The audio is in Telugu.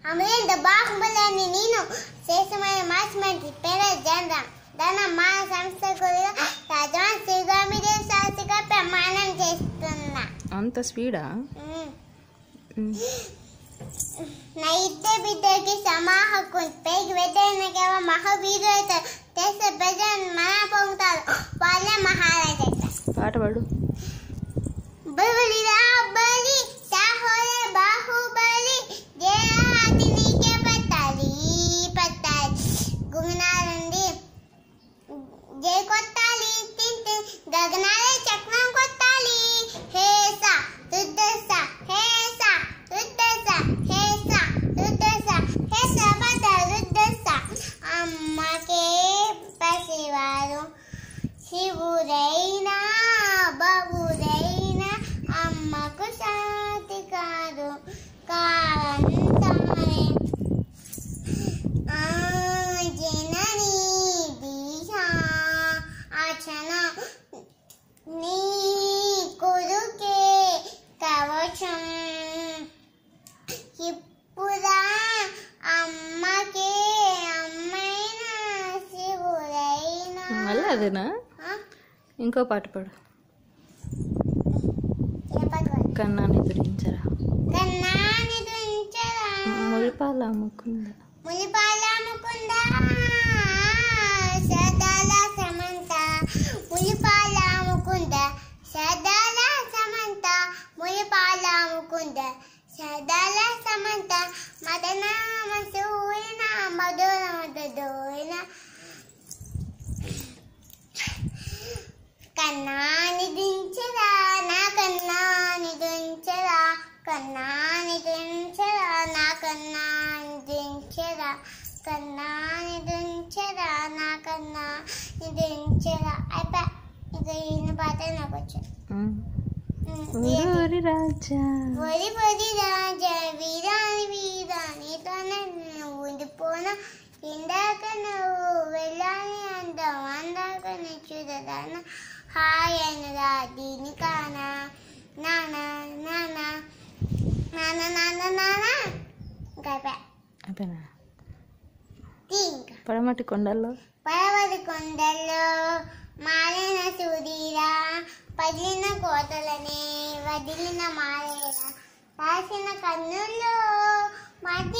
అమరేంద్ర బాహుబలి నేను శేషమైన మార్చిమంత్రి పేద జనర ధన మాన సంస్థకులుగా రాజవాన్ శ్రీగామిదేవి శాస్త్రిగా ప్రమాణం చేస్తున్నా. అంత స్పీడా? నా ఇద్దరు బిడ్డలకి సమా హక్కు పైకి వెదైన మహావీరుత దేశ ప్రజలను మన పొంగుతారు. వాళ్ళే మహారాజా. పాట పాడు. బలి బలి సాహోలే బాహుబలి జయహాతి నీకే పట్టాలి పట్టాలి గుణాలండి జయ కొట్టాలి తింటే గగనాలే చక్రం కొట్టాలి. హేసా రుద్దస హేసా రుద్దస హేసా రుద్దస హేస పద రుద్దస అమ్మకే పసివారు శివుడైనా బాబుడైనా అమ్మకు సాటి కాదు కారంతానే జననీ దీశా ఆచన నీ కొడుకే కవచం ఇప్పుడా అమ్మకే అమ్మైన శివుడైనా. మళ్ళీ అదేనా? ఇంకో పాట పాడు. కన్నా నిద్రించరా ములిపాల ముకుంద ములిపాల ముకుంద సదాల సమంత ములిపాల ముకుంద సదాల సమంత ములిపాల ముకుంద సదాల సమంత మదన మసూరిన మధుర మధురైన కన్నాని దించరా నా కన్నాని దించరా కన్నాని దించరా నా కన్నాని దించరా కన్నాని దించరా నా కన్నాని దించరా. అయిపోయా. ఇంకా ఈయన పాట నాకు వచ్చు. ఓరి రాజా ఒరి ఒరి రాజా వీరాని వీరాని తోనే ఉండిపోనా ఇందాక నువ్వు వెళ్ళాలి అందం అందాక నీ చూడదానా హాయనరా దీని కానా నానా నానా నానా నానా నానా. ఇంకా అయిపోయినా? ఇంకా పడమటి కొండల్లో పడమటి కొండల్లో మారిన సూర్యురా పదిలిన కోటలనే వదిలిన మారేరా రాసిన కన్నుల్లో మధ్య